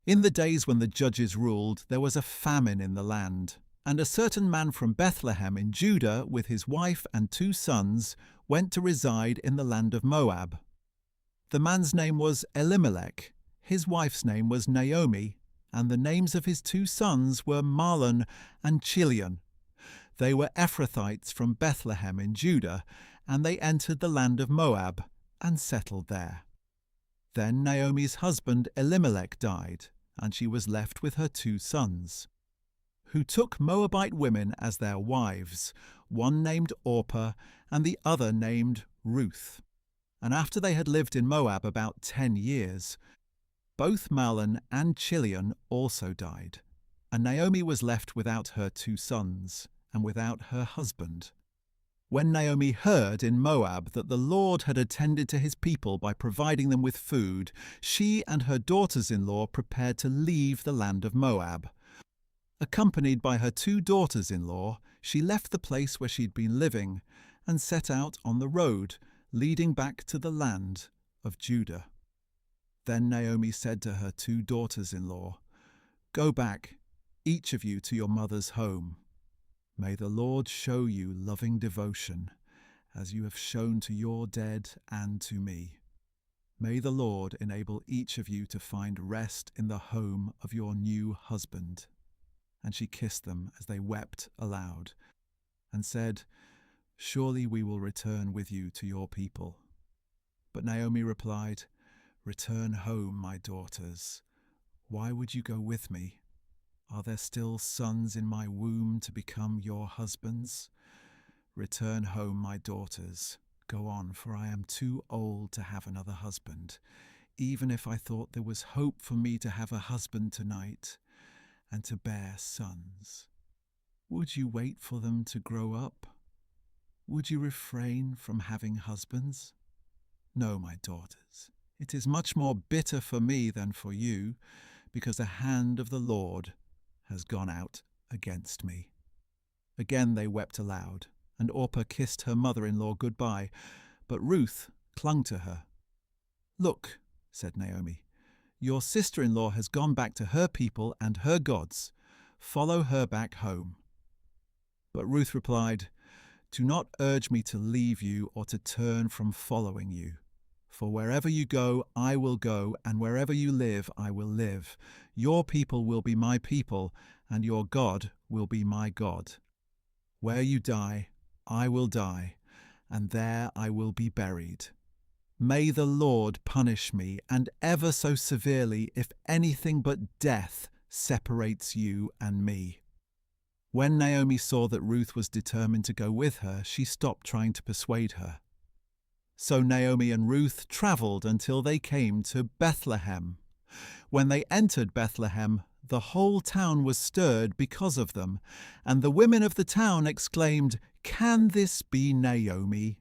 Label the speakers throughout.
Speaker 1: In the days when the judges ruled, there was a famine in the land, and a certain man from Bethlehem in Judah, with his wife and 2 sons, went to reside in the land of Moab. The man's name was Elimelech, his wife's name was Naomi, and the names of his 2 sons were Mahlon and Chilion. They were Ephrathites from Bethlehem in Judah, and they entered the land of Moab and settled there. Then Naomi's husband Elimelech died, and she was left with her 2 sons, who took Moabite women as their wives, one named Orpah and the other named Ruth. And after they had lived in Moab about 10 years, both Mahlon and Chilion also died, and Naomi was left without her 2 sons and without her husband. When Naomi heard in Moab that the Lord had attended to his people by providing them with food, she and her daughters-in-law prepared to leave the land of Moab. Accompanied by her 2 daughters-in-law, she left the place where she'd been living and set out on the road leading back to the land of Judah. Then Naomi said to her 2 daughters-in-law, "Go back, each of you, to your mother's home. May the Lord show you loving devotion, as you have shown to your dead and to me. May the Lord enable each of you to find rest in the home of your new husband." And she kissed them as they wept aloud, and said, "Surely we will return with you to your people." But Naomi replied, "Return home, my daughters. Why would you go with me? Are there still sons in my womb to become your husbands? Return home, my daughters. Go on, for I am too old to have another husband, even if I thought there was hope for me to have a husband tonight and to bear sons. Would you wait for them to grow up? Would you refrain from having husbands? No, my daughters, it is much more bitter for me than for you, because the hand of the Lord has gone out against me." Again they wept aloud, and Orpah kissed her mother-in-law goodbye, but Ruth clung to her. "Look," said Naomi, "your sister-in-law has gone back to her people and her gods. Follow her back home." But Ruth replied, "Do not urge me to leave you or to turn from following you. For wherever you go, I will go, and wherever you live, I will live. Your people will be my people, and your God will be my God. Where you die, I will die, and there I will be buried. May the Lord punish me, and ever so severely, if anything but death separates you and me." When Naomi saw that Ruth was determined to go with her, she stopped trying to persuade her. So Naomi and Ruth travelled until they came to Bethlehem. When they entered Bethlehem, the whole town was stirred because of them, and the women of the town exclaimed, "Can this be Naomi?"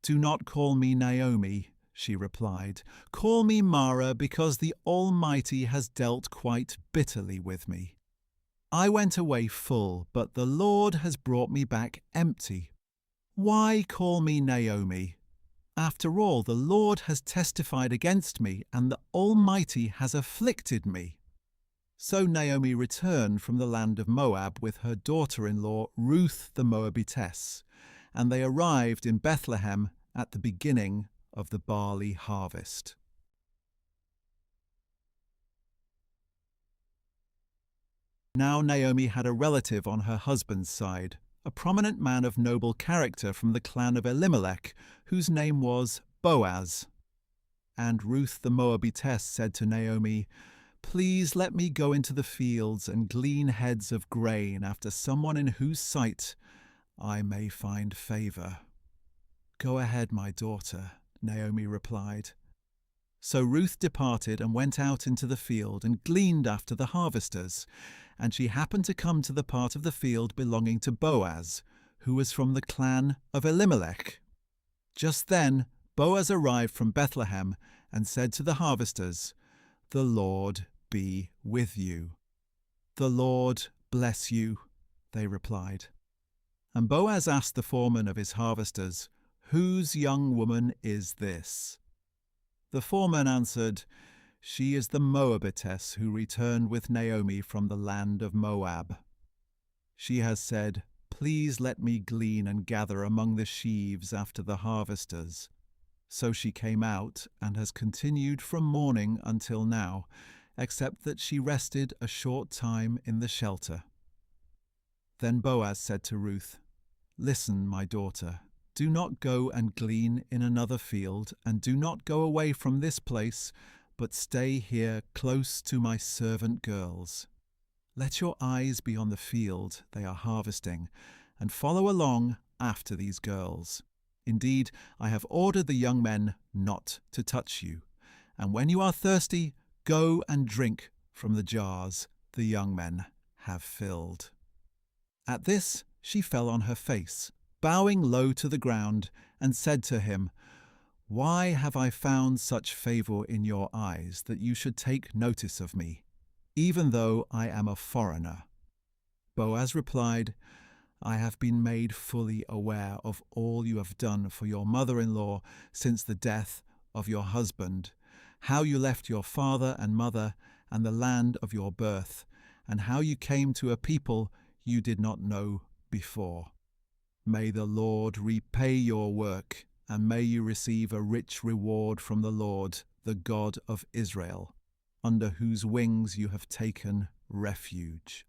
Speaker 1: "Do not call me Naomi," she replied. "Call me Mara, because the Almighty has dealt quite bitterly with me. I went away full, but the Lord has brought me back empty. Why call me Naomi? After all, the Lord has testified against me, and the Almighty has afflicted me." So Naomi returned from the land of Moab with her daughter-in-law Ruth the Moabitess, and they arrived in Bethlehem at the beginning of the barley harvest. Now Naomi had a relative on her husband's side, a prominent man of noble character from the clan of Elimelech, whose name was Boaz. And Ruth the Moabitess said to Naomi, "Please let me go into the fields and glean heads of grain after someone in whose sight I may find favour." "Go ahead, my daughter," Naomi replied. So Ruth departed and went out into the field and gleaned after the harvesters, and she happened to come to the part of the field belonging to Boaz, who was from the clan of Elimelech. Just then Boaz arrived from Bethlehem and said to the harvesters, "The Lord be with you." "The Lord bless you," they replied. And Boaz asked the foreman of his harvesters, "Whose young woman is this?" The foreman answered, She is the Moabitess who returned with Naomi from the land of Moab. She has said, 'Please let me glean and gather among the sheaves after the harvesters.' So she came out and has continued from morning until now, except that she rested a short time in the shelter." Then Boaz said to Ruth, "Listen, my daughter, do not go and glean in another field, and do not go away from this place, but stay here close to my servant girls. Let your eyes be on the field they are harvesting, and follow along after these girls. Indeed, I have ordered the young men not to touch you, and when you are thirsty, go and drink from the jars the young men have filled." At this she fell on her face, bowing low to the ground, and said to him, "Why have I found such favour in your eyes that you should take notice of me, even though I am a foreigner?" Boaz replied, "I have been made fully aware of all you have done for your mother-in-law since the death of your husband, how you left your father and mother and the land of your birth, and how you came to a people you did not know before. May the Lord repay your work, and may you receive a rich reward from the Lord, the God of Israel, under whose wings you have taken refuge."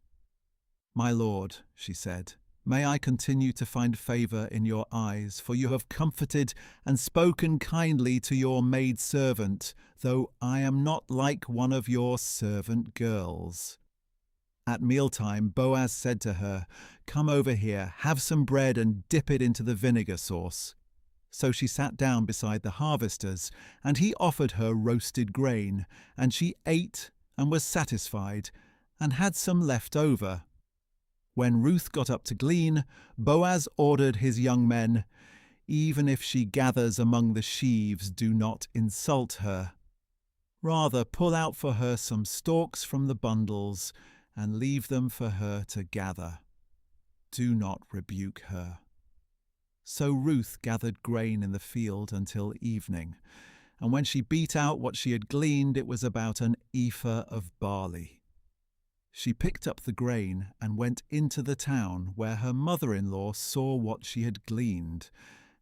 Speaker 1: "My lord," she said, "may I continue to find favour in your eyes, for you have comforted and spoken kindly to your maidservant, though I am not like one of your servant girls." At mealtime, Boaz said to her, "Come over here, have some bread and dip it into the vinegar sauce." So she sat down beside the harvesters, and he offered her roasted grain, and she ate and was satisfied, and had some left over. When Ruth got up to glean, Boaz ordered his young men, "Even if she gathers among the sheaves, do not insult her. Rather pull out for her some stalks from the bundles, and leave them for her to gather. Do not rebuke her." So Ruth gathered grain in the field until evening, and when she beat out what she had gleaned, it was about an ephah of barley. She picked up the grain and went into the town, where her mother-in-law saw what she had gleaned,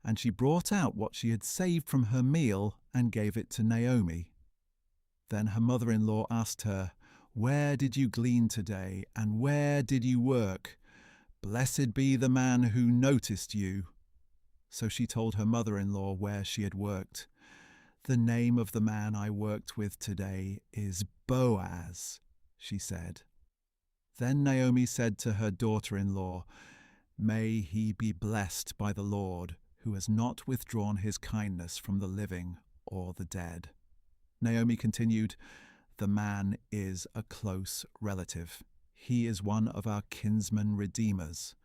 Speaker 1: and she brought out what she had saved from her meal and gave it to Naomi. Then her mother-in-law asked her, "Where did you glean today, and where did you work? Blessed be the man who noticed you." So she told her mother-in-law where she had worked. "The name of the man I worked with today is Boaz," she said. Then Naomi said to her daughter-in-law, "May he be blessed by the Lord, who has not withdrawn his kindness from the living or the dead." Naomi continued, "The man is a close relative. He is one of our kinsman redeemers."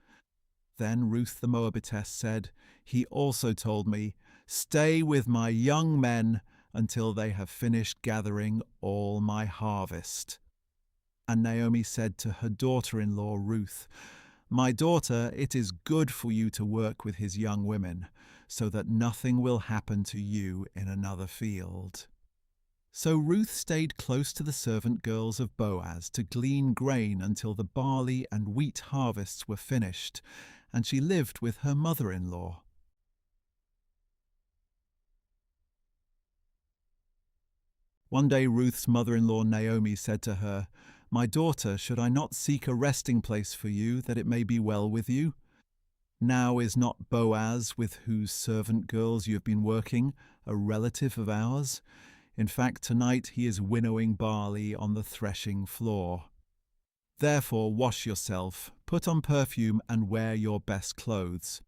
Speaker 1: Then Ruth the Moabitess said, "He also told me, 'Stay with my young men until they have finished gathering all my harvest.'" And Naomi said to her daughter-in-law Ruth, "My daughter, it is good for you to work with his young women, so that nothing will happen to you in another field." So Ruth stayed close to the servant girls of Boaz to glean grain until the barley and wheat harvests were finished, and she lived with her mother-in-law. One day Ruth's mother-in-law Naomi said to her, "My daughter, should I not seek a resting place for you, that it may be well with you? Now is not Boaz, with whose servant girls you have been working, a relative of ours? In fact, tonight he is winnowing barley on the threshing floor. Therefore wash yourself, put on perfume, and wear your best clothes.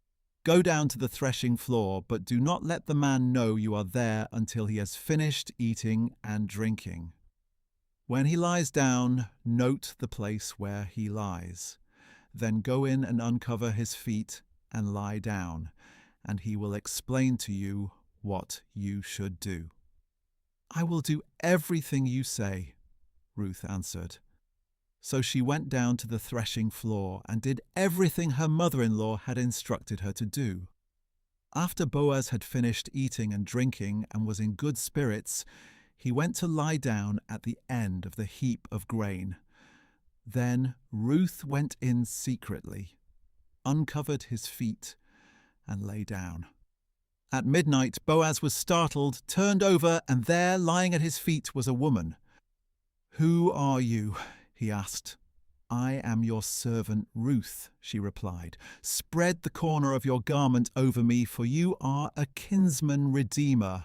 Speaker 1: Go down to the threshing floor, but do not let the man know you are there until he has finished eating and drinking. When he lies down, note the place where he lies. Then go in and uncover his feet and lie down, and he will explain to you what you should do." "I will do everything you say," Ruth answered. So she went down to the threshing floor and did everything her mother-in-law had instructed her to do. After Boaz had finished eating and drinking and was in good spirits, he went to lie down at the end of the heap of grain. Then Ruth went in secretly, uncovered his feet, and lay down. At midnight, Boaz was startled, turned over, and there, lying at his feet, was a woman. "Who are you?" he asked. "I am your servant Ruth," she replied. "Spread the corner of your garment over me, for you are a kinsman redeemer."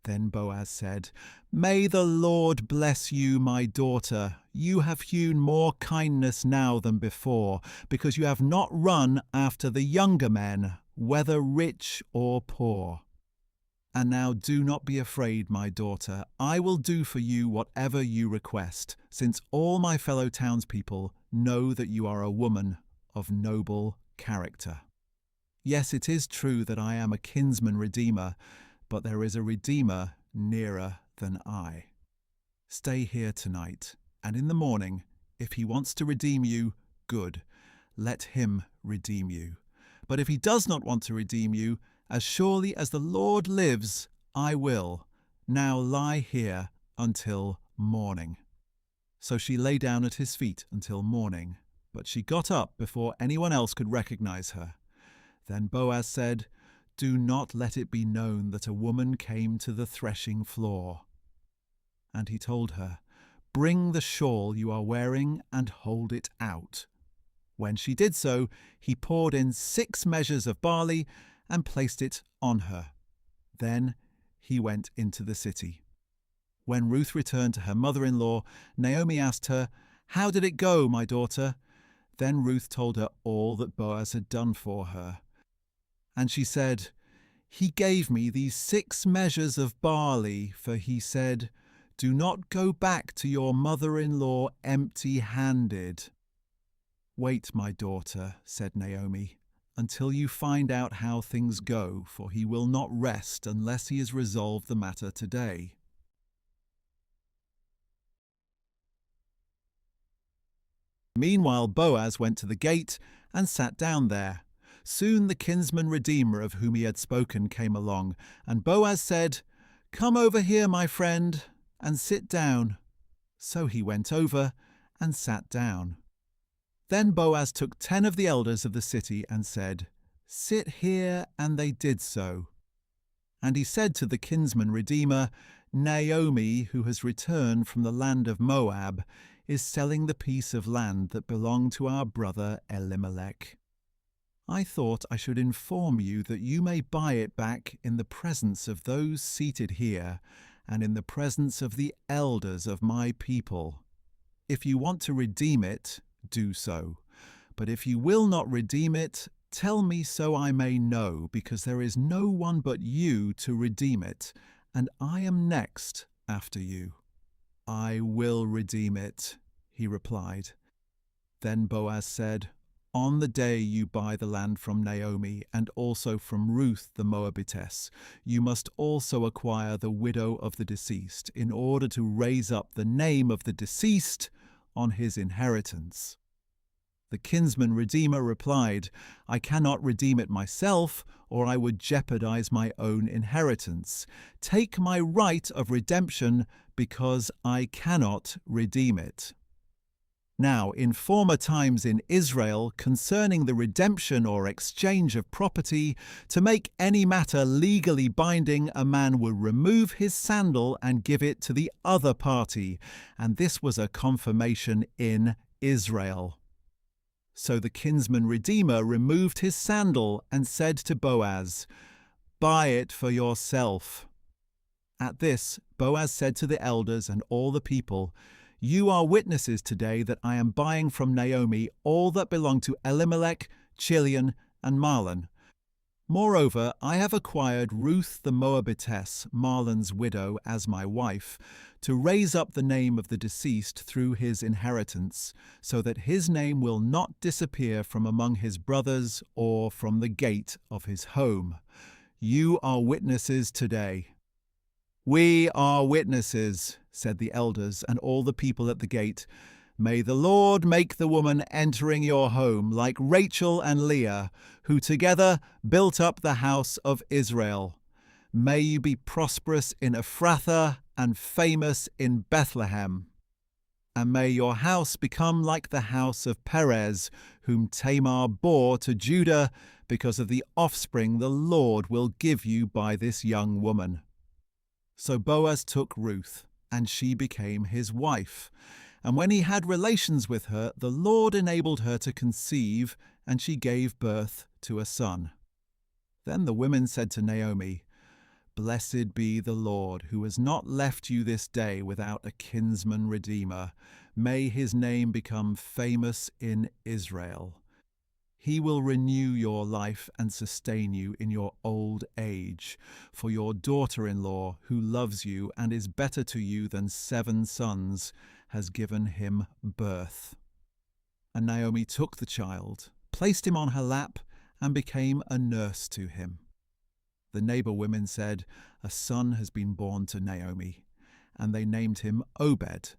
Speaker 1: Then Boaz said, "May the Lord bless you, my daughter. You have hewn more kindness now than before, because you have not run after the younger men, whether rich or poor. And now do not be afraid, my daughter. I will do for you whatever you request, since all my fellow townspeople know that you are a woman of noble character. Yes, it is true that I am a kinsman redeemer, but there is a redeemer nearer than I. Stay here tonight, and in the morning, if he wants to redeem you, good, let him redeem you. But if he does not want to redeem you, as surely as the Lord lives, I will. Now lie here until morning." So she lay down at his feet until morning, but she got up before anyone else could recognize her. Then Boaz said, "Do not let it be known that a woman came to the threshing floor." And he told her, "Bring the shawl you are wearing and hold it out." When she did so, he poured in 6 measures of barley and placed it on her. Then he went into the city. When Ruth returned to her mother-in-law, Naomi asked her, "How did it go, my daughter?" Then Ruth told her all that Boaz had done for her. And she said, "He gave me these 6 measures of barley, for he said, 'Do not go back to your mother-in-law empty-handed.'" "Wait, my daughter," said Naomi, "until you find out how things go, for he will not rest unless he has resolved the matter today." Meanwhile, Boaz went to the gate and sat down there. Soon the kinsman redeemer of whom he had spoken came along, and Boaz said, "Come over here, my friend, and sit down." So he went over and sat down. Then Boaz took 10 of the elders of the city and said, "Sit here," and they did so. And he said to the kinsman redeemer, "Naomi, who has returned from the land of Moab, is selling the piece of land that belonged to our brother Elimelech. I thought I should inform you that you may buy it back in the presence of those seated here and in the presence of the elders of my people. If you want to redeem it, do so. But if you will not redeem it, tell me so I may know, because there is no one but you to redeem it, and I am next after you." "I will redeem it," he replied. Then Boaz said, "On the day you buy the land from Naomi and also from Ruth the Moabitess, you must also acquire the widow of the deceased in order to raise up the name of the deceased on his inheritance." The kinsman redeemer replied, "I cannot redeem it myself, or I would jeopardize my own inheritance. Take my right of redemption, because I cannot redeem it." Now, in former times in Israel, concerning the redemption or exchange of property, to make any matter legally binding, a man would remove his sandal and give it to the other party, and this was a confirmation in Israel. So the kinsman redeemer removed his sandal and said to Boaz, "Buy it for yourself." At this, Boaz said to the elders and all the people, "You are witnesses today that I am buying from Naomi all that belonged to Elimelech, Chilion, and Mahlon. Moreover, I have acquired Ruth the Moabitess, Mahlon's widow, as my wife, to raise up the name of the deceased through his inheritance, so that his name will not disappear from among his brothers or from the gate of his home. You are witnesses today." "We are witnesses," said the elders and all the people at the gate. "May the Lord make the woman entering your home like Rachel and Leah, who together built up the house of Israel. May you be prosperous in Ephrathah and famous in Bethlehem. And may your house become like the house of Perez, whom Tamar bore to Judah, because of the offspring the Lord will give you by this young woman." So Boaz took Ruth, and she became his wife. And when he had relations with her, the Lord enabled her to conceive, and she gave birth to a son. Then the women said to Naomi, "Blessed be the Lord, who has not left you this day without a kinsman redeemer. May his name become famous in Israel. He will renew your life and sustain you in your old age. For your daughter-in-law, who loves you and is better to you than 7 sons, has given him birth." And Naomi took the child, placed him on her lap, and became a nurse to him. The neighbor women said, "A son has been born to Naomi," and they named him Obed.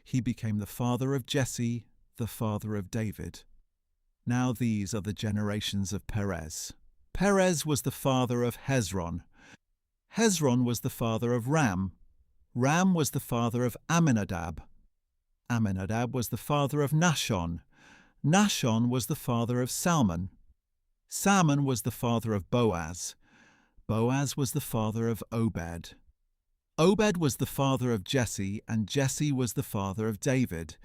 Speaker 1: He became the father of Jesse, the father of David. Now these are the generations of Perez. Perez was the father of Hezron. Hezron was the father of Ram. Ram was the father of Amminadab. Amminadab was the father of Nahshon. Nahshon was the father of Salmon. Salmon was the father of Boaz. Boaz was the father of Obed. Obed was the father of Jesse, and Jesse was the father of David.